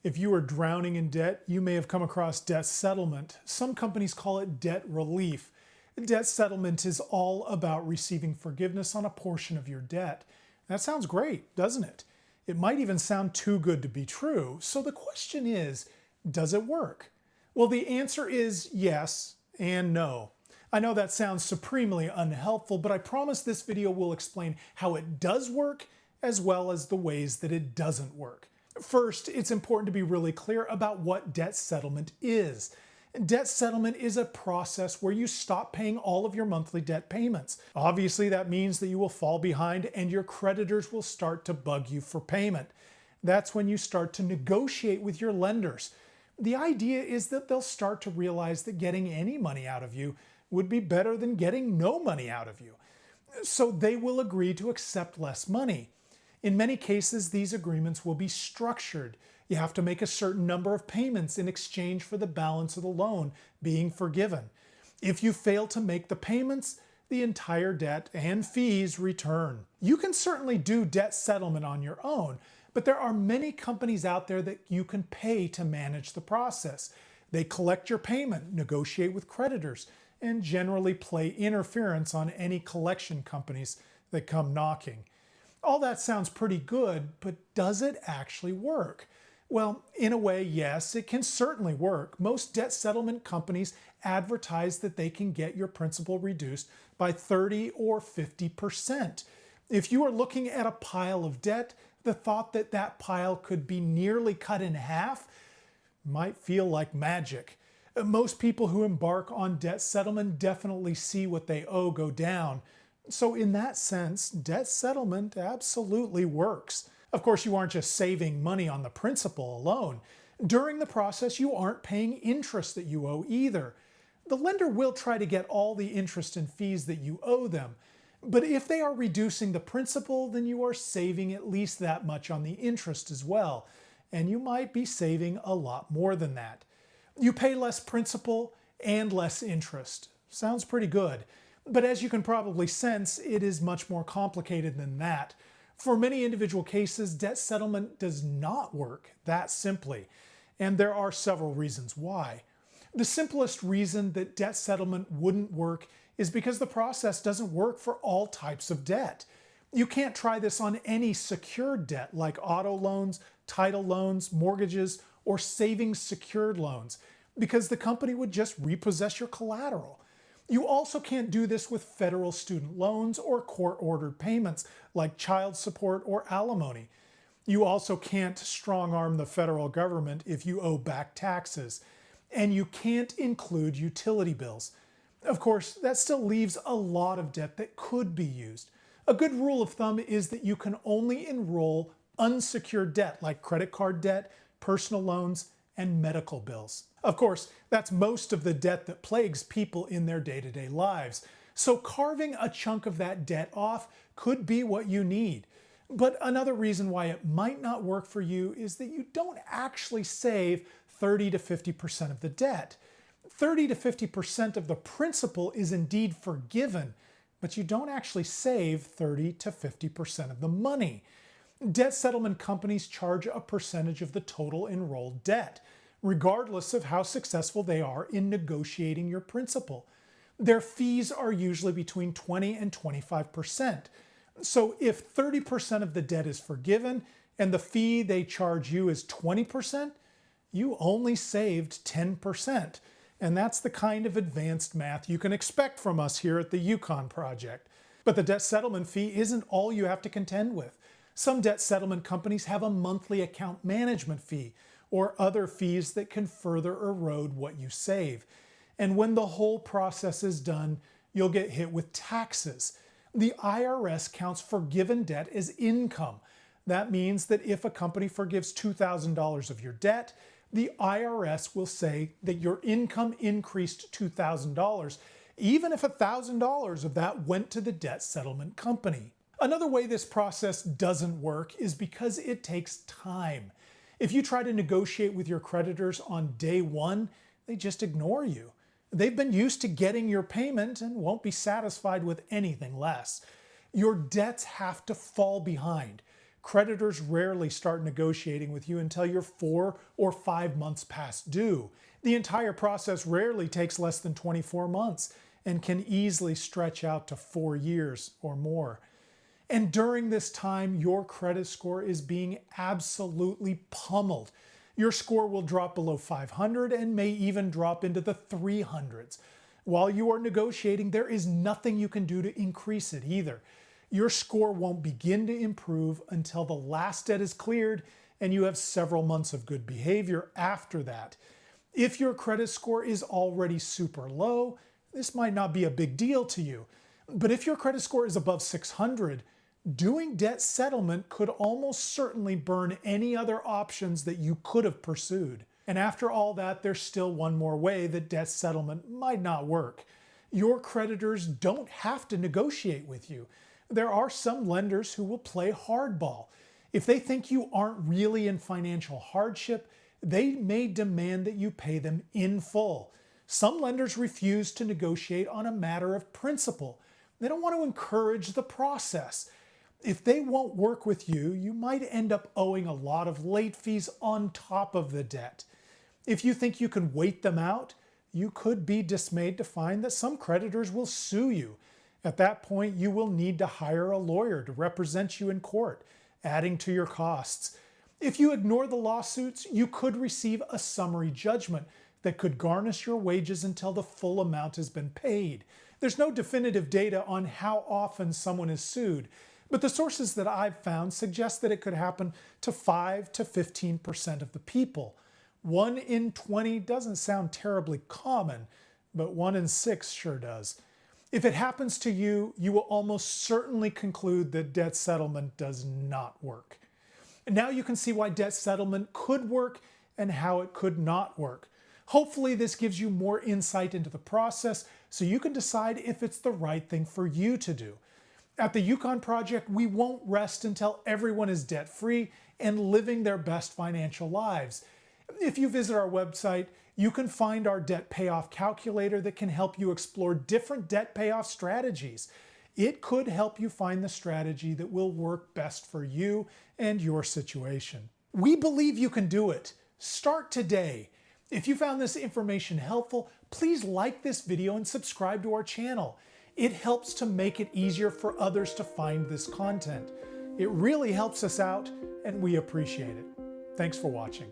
If you are drowning in debt, you may have come across debt settlement. Some companies call it debt relief. Debt settlement is all about receiving forgiveness on a portion of your debt. That sounds great, doesn't it? It might even sound too good to be true. So the question is, does it work? Well, the answer is yes and no. I know that sounds supremely unhelpful, but I promise this video will explain how it does work as well as the ways that it doesn't work. First, it's important to be really clear about what debt settlement is. Debt settlement is a process where you stop paying all of your monthly debt payments. Obviously, that means that you will fall behind and your creditors will start to bug you for payment. That's when you start to negotiate with your lenders. The idea is that they'll start to realize that getting any money out of you would be better than getting no money out of you. So they will agree to accept less money. In many cases, these agreements will be structured. You have to make a certain number of payments in exchange for the balance of the loan being forgiven. If you fail to make the payments, the entire debt and fees return. You can certainly do debt settlement on your own, but there are many companies out there that you can pay to manage the process. They collect your payment, negotiate with creditors, and generally play interference on any collection companies that come knocking. All that sounds pretty good, but does it actually work? Well, in a way, yes, it can certainly work. Most debt settlement companies advertise that they can get your principal reduced by 30 or 50%. If you are looking at a pile of debt, the thought that that pile could be nearly cut in half might feel like magic. Most people who embark on debt settlement definitely see what they owe go down. So in that sense, debt settlement absolutely works. Of course, you aren't just saving money on the principal alone. During the process, you aren't paying interest that you owe either. The lender will try to get all the interest and fees that you owe them. But if they are reducing the principal, then you are saving at least that much on the interest as well. And you might be saving a lot more than that. You pay less principal and less interest. Sounds pretty good. But as you can probably sense, it is much more complicated than that. For many individual cases, debt settlement does not work that simply. And there are several reasons why. The simplest reason that debt settlement wouldn't work is because the process doesn't work for all types of debt. You can't try this on any secured debt like auto loans, title loans, mortgages, or savings secured loans, because the company would just repossess your collateral. You also can't do this with federal student loans or court-ordered payments like child support or alimony. You also can't strong-arm the federal government if you owe back taxes. And you can't include utility bills. Of course, that still leaves a lot of debt that could be used. A good rule of thumb is that you can only enroll unsecured debt like credit card debt, personal loans, and medical bills. Of course, that's most of the debt that plagues people in their day-to-day lives. So carving a chunk of that debt off could be what you need. But another reason why it might not work for you is that you don't actually save 30 to 50% of the debt. 30 to 50% of the principal is indeed forgiven, but you don't actually save 30 to 50% of the money. Debt settlement companies charge a percentage of the total enrolled debt, regardless of how successful they are in negotiating your principal. Their fees are usually between 20 and 25%. So if 30% of the debt is forgiven and the fee they charge you is 20%, you only saved 10%. And that's the kind of advanced math you can expect from us here at the Yukon project. But the debt settlement fee isn't all you have to contend with. Some debt settlement companies have a monthly account management fee or other fees that can further erode what you save. And when the whole process is done, you'll get hit with taxes. The IRS counts forgiven debt as income. That means that if a company forgives $2,000 of your debt, the IRS will say that your income increased $2,000, even if $1,000 of that went to the debt settlement company. Another way this process doesn't work is because it takes time. If you try to negotiate with your creditors on day one, they just ignore you. They've been used to getting your payment and won't be satisfied with anything less. Your debts have to fall behind. Creditors rarely start negotiating with you until you're 4 or 5 months past due. The entire process rarely takes less than 24 months and can easily stretch out to 4 years or more. And during this time, your credit score is being absolutely pummeled. Your score will drop below 500 and may even drop into the 300s. While you are negotiating, there is nothing you can do to increase it either. Your score won't begin to improve until the last debt is cleared and you have several months of good behavior after that. If your credit score is already super low, this might not be a big deal to you. But if your credit score is above 600, doing debt settlement could almost certainly burn any other options that you could have pursued. And after all that, there's still one more way that debt settlement might not work. Your creditors don't have to negotiate with you. There are some lenders who will play hardball. If they think you aren't really in financial hardship, they may demand that you pay them in full. Some lenders refuse to negotiate on a matter of principle. They don't want to encourage the process. If they won't work with you, you might end up owing a lot of late fees on top of the debt. If you think you can wait them out, you could be dismayed to find that some creditors will sue you. At that point, you will need to hire a lawyer to represent you in court, adding to your costs. If you ignore the lawsuits, you could receive a summary judgment that could garnish your wages until the full amount has been paid. There's no definitive data on how often someone is sued, but the sources that I've found suggest that it could happen to 5 to 15% of the people. 1 in 20 doesn't sound terribly common, but 1 in 6 sure does. If it happens to you, you will almost certainly conclude that debt settlement does not work. And now you can see why debt settlement could work and how it could not work. Hopefully this gives you more insight into the process so you can decide if it's the right thing for you to do. At the Yukon Project, we won't rest until everyone is debt-free and living their best financial lives. If you visit our website, you can find our debt payoff calculator that can help you explore different debt payoff strategies. It could help you find the strategy that will work best for you and your situation. We believe you can do it. Start today. If you found this information helpful, please like this video and subscribe to our channel. It helps to make it easier for others to find this content. It really helps us out, and we appreciate it. Thanks for watching.